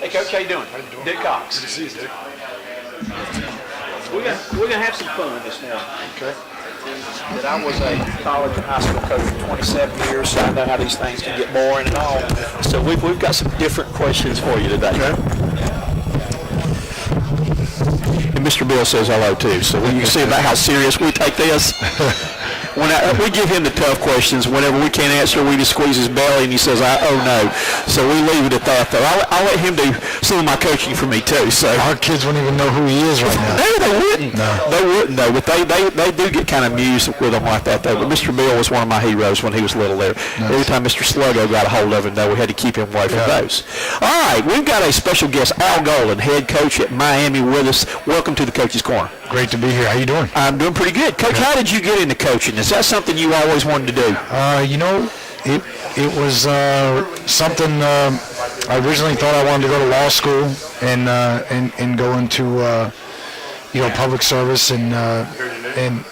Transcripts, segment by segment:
Hey, Coach, how you doing? Dick Cox. Good to see you, Dick. We're gonna have some fun this morning. Okay. That I was a college and high school coach for 27 years, so I know how these things can get boring and all. So we've got some different questions for you today. Okay. And Mr. Bill says hello too, so you can see about how serious we take this. When we give him the tough questions, whenever we can't answer, we just squeeze his belly and he says, "Oh no." So we leave it at that, though. I'll let him do some of my coaching for me too. So our kids wouldn't even know who he is right now. No, they wouldn't. No. They wouldn't though. But they do get kind of amused with him like that though. But Mr. Bill was one of my heroes when he was little there. Nice. Every time Mr. Sluggo got a hold of him, though, we had to keep him away from those. All right, we've got a special guest, Al Golden, head coach at Miami, with us. Welcome to the Coach's Corner. Great to be here. How you doing? I'm doing pretty good. Coach, how did you get into coaching? Is that something you always wanted to do? It was something I originally thought I wanted to go to law school and go into public service and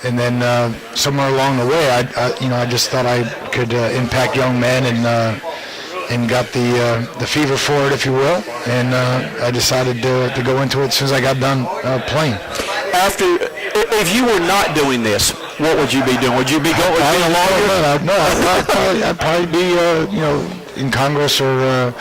then somewhere along the way I just thought I could impact young men and got the fever for it, if you will, and I decided to go into it as soon as I got done playing. If you were not doing this, what would you be doing? Would you be going being a lawyer? No, I'd probably be in Congress or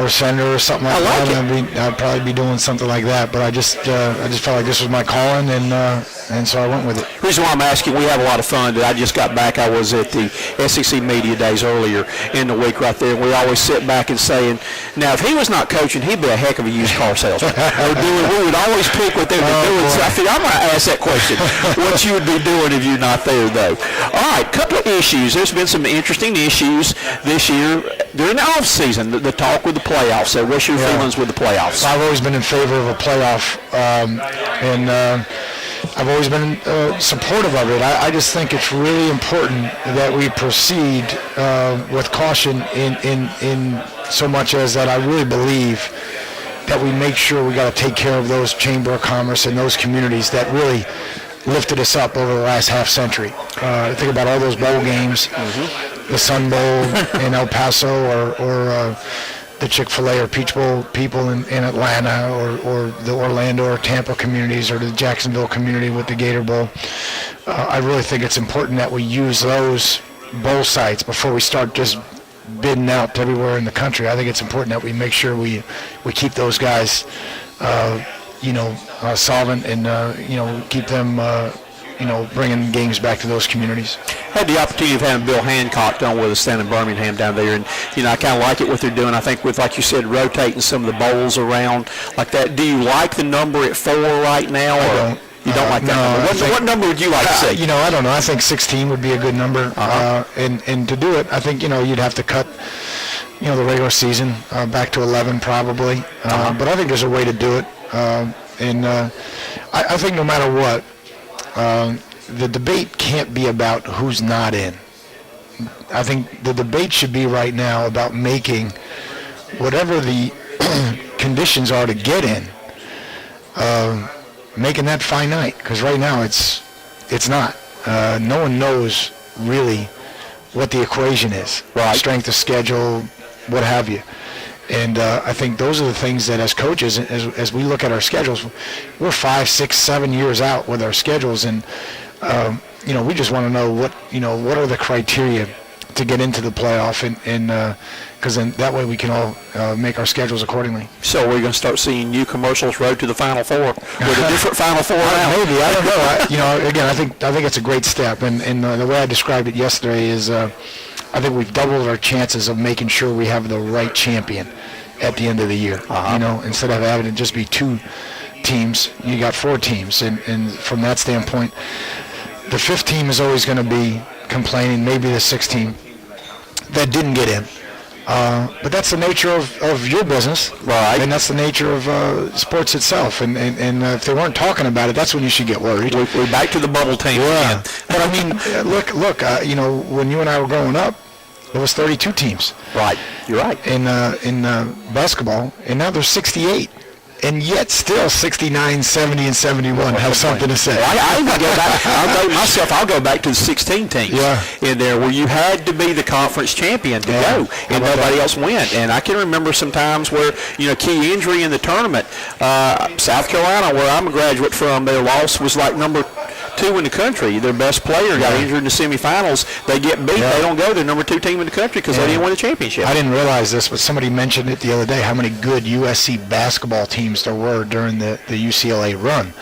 senator or something like that. I'd probably be doing something like that. But I just felt like this was my calling, and so I went with it. The reason why I'm asking, we have a lot of fun. I just got back. I was at the ACC Media Days earlier in the week right there, and we always sit back and say, now if he was not coaching, he'd be a heck of a used car salesman. We would always pick what they were doing. So I figured I might ask that question, what you would be doing if you're not there, though. All right, couple of issues. There's been some interesting issues this year during the off season. The talk with the playoffs. So what's your feelings with the playoffs? I've always been in favor of a playoff, and I've always been supportive of it. I just think it's really important that we proceed with caution in so much as that I really believe that we make sure we got to take care of those Chamber of Commerce and those communities that really lifted us up over the last half century. Think about all those bowl games, the Sun Bowl in El Paso, or the Chick-fil-A or Peach Bowl people in Atlanta, or the Orlando or Tampa communities, or the Jacksonville community with the Gator Bowl. I really think it's important that we use those bowl sites before we start just bidding out everywhere in the country. I think it's important that we make sure we keep those guys, solvent and keep them. Bringing games back to those communities. Had the opportunity of having Bill Hancock on with us down in Birmingham down there, and I kind of like it what they're doing. I think with, like you said, rotating some of the bowls around like that. Do you like the number at 4 right now? I don't. You don't like that number? What number would you like to see? I don't know. I think 16 would be a good number. And to do it, I think you'd have to cut the regular season back to 11 probably. But I think there's a way to do it. I think no matter what. The debate can't be about who's not in. I think the debate should be right now about making whatever the conditions are to get in, making that finite. Because right now it's not. No one knows really what the equation is. Right. Strength of schedule, what have you. And I think those are the things that as coaches, as we look at our schedules, we're 5, 6, 7 years out with our schedules, and we just want to know what are the criteria to get into the playoff, and because then that way we can all make our schedules accordingly. So we're going to start seeing new commercials, Road to the Final Four, with a different Final Four round. Maybe, I don't know. Again, I think it's a great step, and the way I described it yesterday is. I think we've doubled our chances of making sure we have the right champion at the end of the year. Instead of having it just be 2 teams, you got 4 teams. And from that standpoint, the 5th team is always going to be complaining, maybe the 6th team that didn't get in. But that's the nature of your business, right? And that's the nature of sports itself. And if they weren't talking about it, that's when you should get worried. We're back to the bubble team again. But I mean, look. When you and I were growing up, there was 32 teams. Right. You're right. In basketball, and now there's 68. and yet still 69, 70, and 71 have something to say. Well, I even go back. I'll go back to the 16 teams in there where you had to be the conference champion to go, and nobody else went. And I can remember some times where, key injury in the tournament, South Carolina, where I'm a graduate from, their loss was like number 2 in the country. Their best player got injured in the semifinals. They get beat. They don't go. They're number 2 team in the country because they didn't win the championship. I didn't realize this, but somebody mentioned it the other day, how many good USC basketball teams there were during the UCLA run.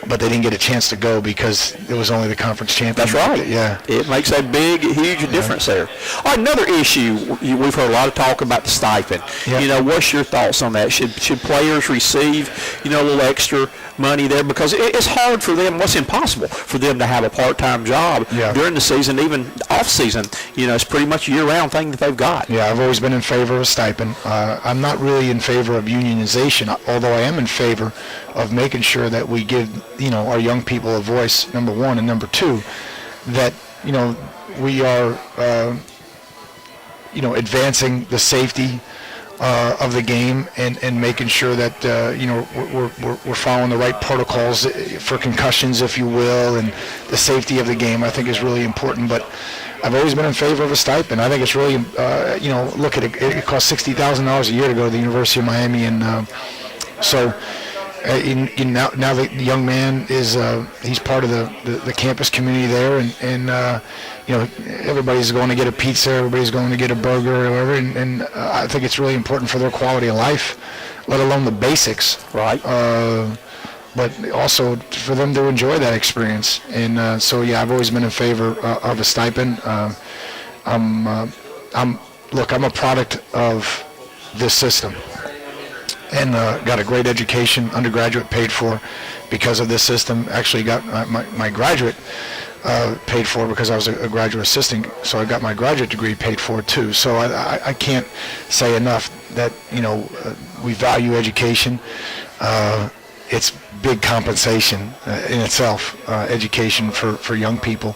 But they didn't get a chance to go because it was only the conference champion. That's right. Yeah. It makes a big, huge difference there. All right, another issue, we've heard a lot of talk about the stipend. Yeah. What's your thoughts on that? Should players receive, a little extra money there? Because it's hard for them, what's impossible for them to have a part-time job during the season, even off-season. It's pretty much a year-round thing that they've got. Yeah, I've always been in favor of a stipend. I'm not really in favor of unionization, although I am in favor of making sure that we give our young people a voice, number one, and number two, that we are advancing the safety of the game and making sure that we're following the right protocols for concussions, if you will, and the safety of the game. I think is really important. But I've always been in favor of a stipend. I think it's really look at it. It costs $60,000 a year to go to the University of Miami, and so. Now the young man is he's part of the campus community there, and everybody's going to get a pizza, everybody's going to get a burger or whatever, and I think it's really important for their quality of life, let alone the basics. Right. But also for them to enjoy that experience, and I've always been in favor of a stipend. I'm a product of this system. And got a great education, undergraduate paid for because of this system. Actually got my graduate paid for because I was a graduate assistant, so I got my graduate degree paid for too. So I can't say enough that we value education. It's big compensation in itself, education for young people.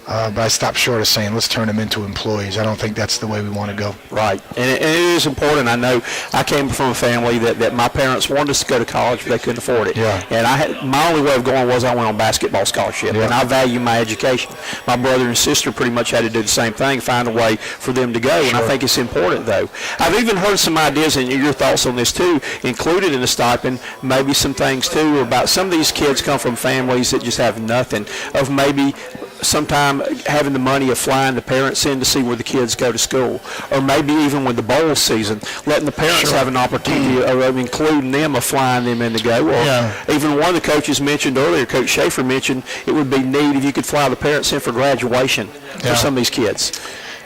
But I stopped short of saying, let's turn them into employees. I don't think that's the way we want to go. Right. And it is important. I know I came from a family that my parents wanted us to go to college, but they couldn't afford it. Yeah. And my only way of going was I went on basketball scholarship, and I value my education. My brother and sister pretty much had to do the same thing, find a way for them to go, and I think it's important, though. I've even heard some ideas, and your thoughts on this, too, included in the stipend, maybe some things, too, about some of these kids come from families that just have nothing, of maybe sometime having the money of flying the parents in to see where the kids go to school, or maybe even with the bowl season, letting the parents have an opportunity of including them, of flying them in to go. Or even one of the coaches mentioned earlier, Coach Schaefer mentioned, it would be neat if you could fly the parents in for graduation for some of these kids.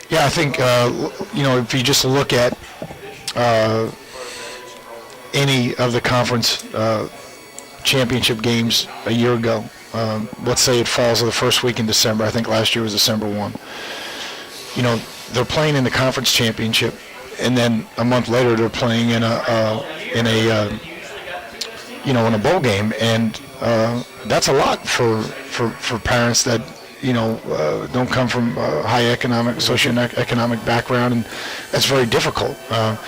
Yeah, I think, if you just look at any of the conference championship games a year ago, let's say it falls the first week in December. I think last year was December 1. They're playing in the conference championship, and then a month later they're playing in a bowl game, and that's a lot for parents that don't come from high socioeconomic background, and that's very difficult. A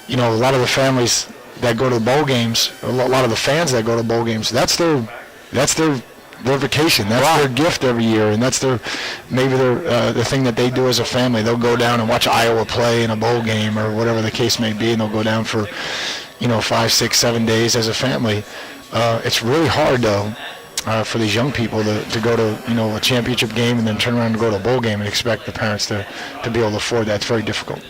lot of the families that go to the bowl games, a lot of the fans that go to bowl games, that's their vacation. That's their gift every year, and that's the thing that they do as a family. They'll go down and watch Iowa play in a bowl game or whatever the case may be, and they'll go down for 5, 6, 7 days as a family. It's really hard though for these young people to go to a championship game and then turn around and go to a bowl game and expect the parents to be able to afford that. It's very difficult.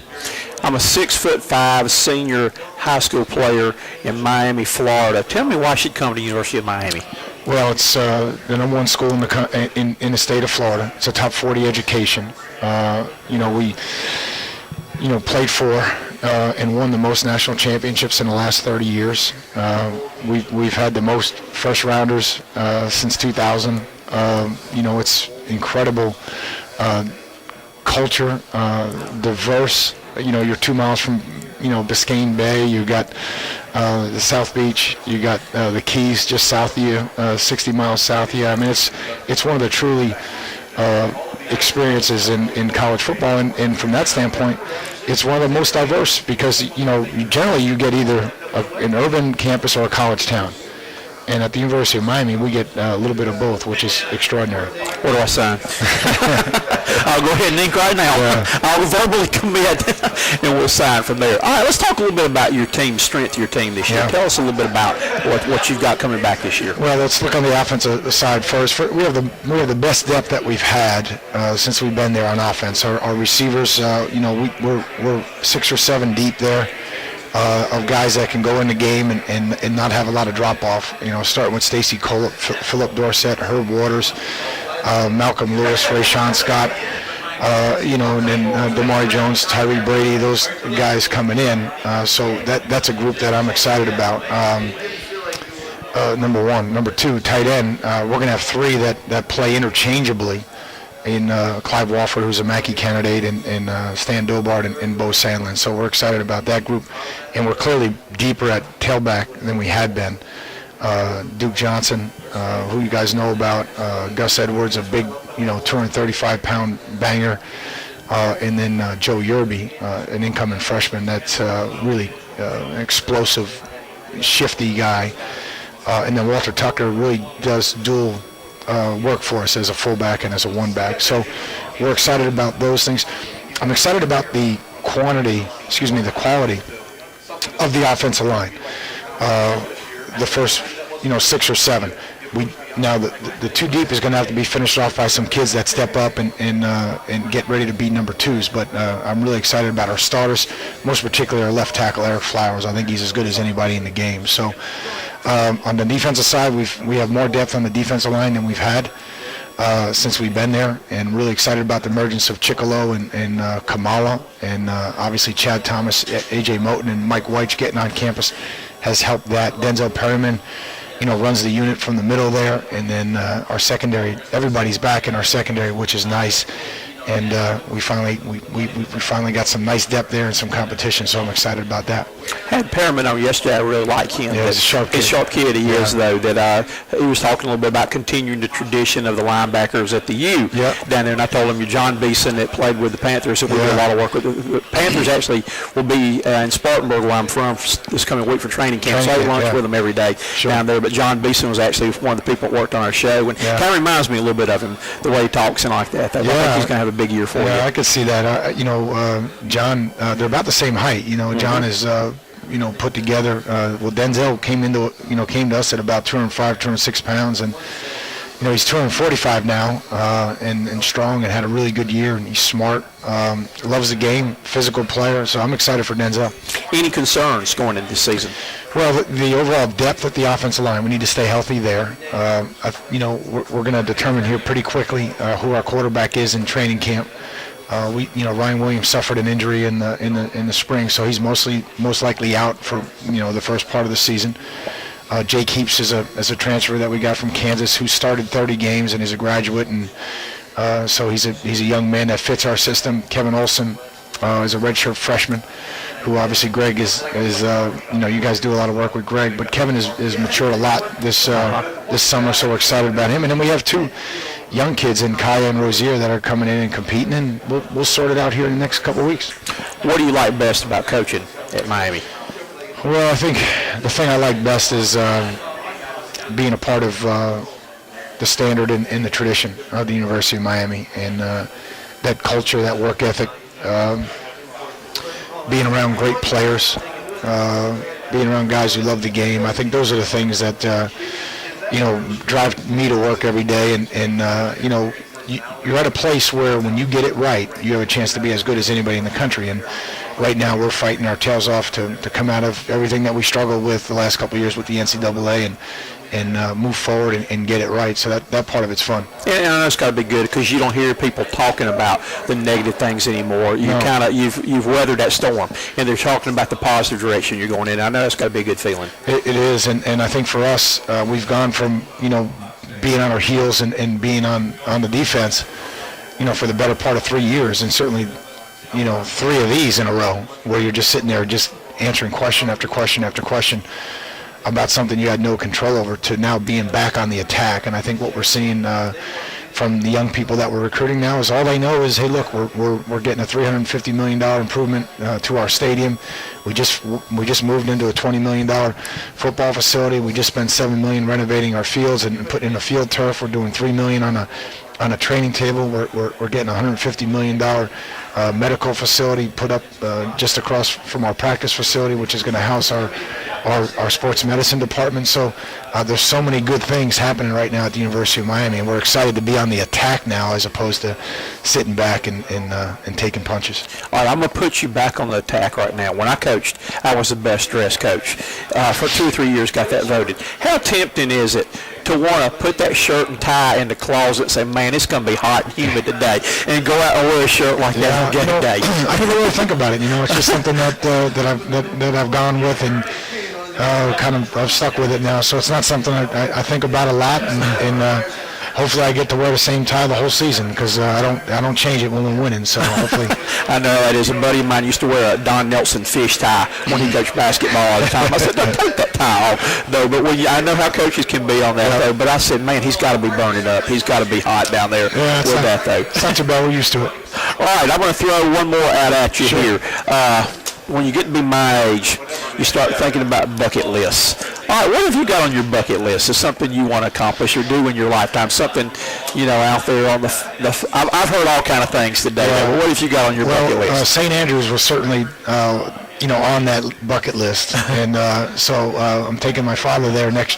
I'm a 6'5" senior high school player in Miami, Florida. Tell me why I should come to the University of Miami. Well, it's the number one school in the state of Florida. It's a top 40 education. We played for and won the most national championships in the last 30 years. We've had the most first rounders since 2000. It's incredible culture, diverse. You're 2 miles from Biscayne Bay. You got the South Beach. You got the Keys just south of you, 60 miles south of you. I mean, it's one of the truly experiences in college football, and from that standpoint, it's one of the most diverse because generally you get either an urban campus or a college town. And at the University of Miami, we get a little bit of both, which is extraordinary. What do I sign? I'll go ahead and ink right now. Yeah. I'll verbally commit, and we'll sign from there. All right, let's talk a little bit about your team, strength of your team this year. Yeah. Tell us a little bit about what you've got coming back this year. Well, let's look on the offensive side first. We have the best depth that we've had since we've been there on offense. Our receivers, we're 6 or 7 deep there. Of guys that can go in the game and not have a lot of drop-off. Starting with Stacy Cole, Philip Dorsett, Herb Waters, Malcolm Lewis, Rayshawn Scott, and then Damari Jones, Tyree Brady, those guys coming in. So that's a group that I'm excited about. Number one. Number two, tight end. We're going to have 3 that play interchangeably in Clive Walford, who's a Mackey candidate, and Stan Dobart and Bo Sandlin. So we're excited about that group. And we're clearly deeper at tailback than we had been. Duke Johnson, who you guys know about, Gus Edwards, a big, 235-pound banger, and then Joe Yerby, an incoming freshman that's really an explosive, shifty guy. And then Walter Tucker really does dual work for us as a fullback and as a one-back. So we're excited about those things. I'm excited about the quality of the offensive line. The first, 6 or 7. Now the 2 deep is going to have to be finished off by some kids that step up and get ready to be number 2s. But I'm really excited about our starters, most particularly our left tackle Eric Flowers. I think he's as good as anybody in the game. So on the defensive side, we have more depth on the defensive line than we've had since we've been there, and really excited about the emergence of Chicolo and Kamala, and obviously Chad Thomas, A.J. Moten, and Mike White getting on campus has helped that. Denzel Perryman, runs the unit from the middle there, and then our secondary, everybody's back in our secondary, which is nice. And we finally got some nice depth there and some competition, so I'm excited about that. I had Perriman on yesterday. I really like him. Yeah, he's a sharp kid. He's a sharp kid he is, though. That he was talking a little bit about continuing the tradition of the linebackers at the U down there. And I told him, John Beeson that played with the Panthers, that we did a lot of work with. The Panthers actually will be in Spartanburg, where I'm from, this coming week for training camp. So I lunch with them every day down there. But John Beeson was actually one of the people that worked on our show. And kind of reminds me a little bit of him, the way he talks and like that. I think he's going to have a big year for you. Yeah, I could see that. John, they're about the same height. John is, put together. Denzel came to us at about 205, 206 pounds, and he's 245 now, and strong, and had a really good year, and he's smart. Loves the game, physical player. So I'm excited for Denzel. Any concerns going into this season? Well, the overall depth at the offensive line, we need to stay healthy there. We're going to determine here pretty quickly who our quarterback is in training camp. Ryan Williams suffered an injury in the spring, so he's most likely out for the first part of the season. Jake Heaps is a transfer that we got from Kansas who started 30 games and is a graduate, and so he's a young man that fits our system. Kevin Olson is a redshirt freshman, who obviously Greg is you guys do a lot of work with Greg, but Kevin is matured a lot this summer, so we're excited about him. And then we have 2 young kids in Kaya and Rozier that are coming in and competing, and we'll sort it out here in the next couple of weeks. What do you like best about coaching at Miami? Well, I think the thing I like best is being a part of the standard and the tradition of the University of Miami, and that culture, that work ethic, being around great players, being around guys who love the game. I think those are the things that drive me to work every day, and you're at a place where when you get it right, you have a chance to be as good as anybody in the country. And right now we're fighting our tails off to come out of everything that we struggled with the last couple of years with the NCAA and move forward and get it right. So that part of it's fun. And I know it's got to be good because you don't hear people talking about the negative things anymore. You've weathered that storm, and they're talking about the positive direction you're going in. I know that's got to be a good feeling. It is, and I think for us, we've gone from being on our heels and being on the defense, for the better part of 3 years, and certainly 3 of these in a row where you're just sitting there just answering question after question after question about something you had no control over, to now being back on the attack. And I think what we're seeing from the young people that we're recruiting now is all they know is, hey, look, we're getting a $350 million improvement to our stadium. We just moved into a $20 million football facility. We just spent $7 million renovating our fields and putting in a field turf. We're doing $3 million on a training table. We're getting a $150 million medical facility put up just across from our practice facility, which is going to house our sports medicine department. So there's so many good things happening right now at the University of Miami, and we're excited to be on the attack now as opposed to sitting back and taking punches. All right, I'm going to put you back on the attack right now. When I coached, I was the best dressed coach. For 2 or 3 years, got that voted. How tempting is it to want to put that shirt and tie in the closet and say, man, it's going to be hot and humid today, and go out and wear a shirt like that on game day? I didn't really think about it. It's just something that I've gone with and I've stuck with it now. So it's not something I think about a lot, and hopefully I get to wear the same tie the whole season, because I don't change it when we're winning. So hopefully. I know that is. A buddy of mine used to wear a Don Nelson fish tie when he coached basketball all the time. I said, don't take that tie off, though. But I know how coaches can be on that, though. But I said, man, he's got to be burning up. He's got to be hot down there with that, though. It's not too bad. We're used to it. All right, I'm going to throw one more out at you here. When you get to be my age, you start thinking about bucket lists. All right, what have you got on your bucket list? Is something you want to accomplish or do in your lifetime? Something, out there on I've heard all kind of things today. But what have you got on your bucket list? St. Andrews was certainly, on that bucket list. And so I'm taking my father there next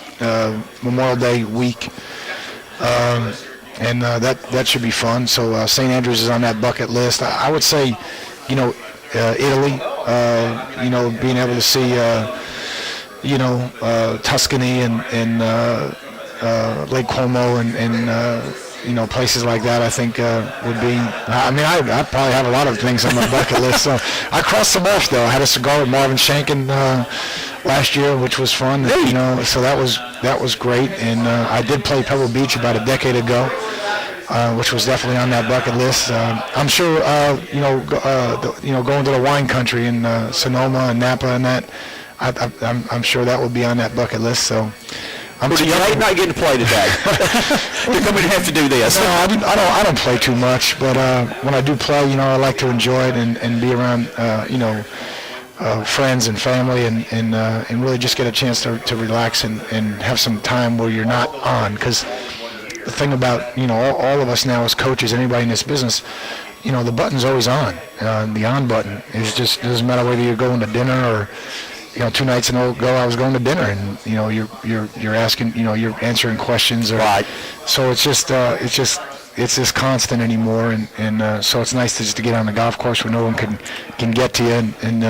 Memorial Day week. And that should be fun. So St. Andrews is on that bucket list. I would say, Italy, being able to see, Tuscany and Lake Como and places like that, I think would be. I probably have a lot of things on my bucket list. So I crossed them off, though. I had a cigar with Marvin Shanken last year, which was fun. So that was great. And I did play Pebble Beach about a decade ago, which was definitely on that bucket list. I'm sure, going to the wine country in Sonoma and Napa and that, I'm sure that would be on that bucket list. So I'm too young. Not getting to play today. You're going to have to do this. No, I don't play too much, but when I do play, I like to enjoy it and be around, friends and family and really just get a chance to relax and have some time where you're not on. Because the thing about, all of us now as coaches, anybody in this business, the button's always on. The on button is just, doesn't matter whether you're going to dinner or, 2 nights ago I was going to dinner and, you're asking, you're answering questions. Right. So it's just constant anymore. And so it's nice to get on the golf course where no one can get to you and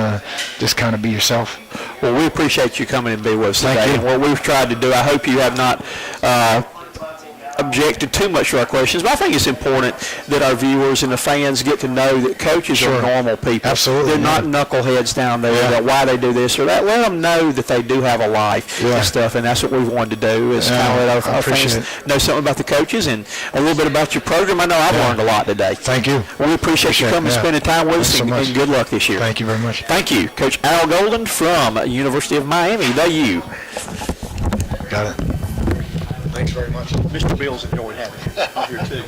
just kind of be yourself. Well, we appreciate you coming and be with us today. Thank you. And what we've tried to do, I hope you have not objected too much to our questions, but I think it's important that our viewers and the fans get to know that coaches are normal people. Absolutely. They're not knuckleheads down there that why they do this or that. Let them know that they do have a life and stuff, and that's what we've wanted to do is kind of let our fans know something about the coaches and a little bit about your program. I know I've learned a lot today. Thank you. Well, we appreciate you coming and spending time with us, and good luck this year. Thank you very much. Thank you. Coach Al Golden from University of Miami. The U. Got it. Thanks very much. Mr. Bill's enjoying having you here too.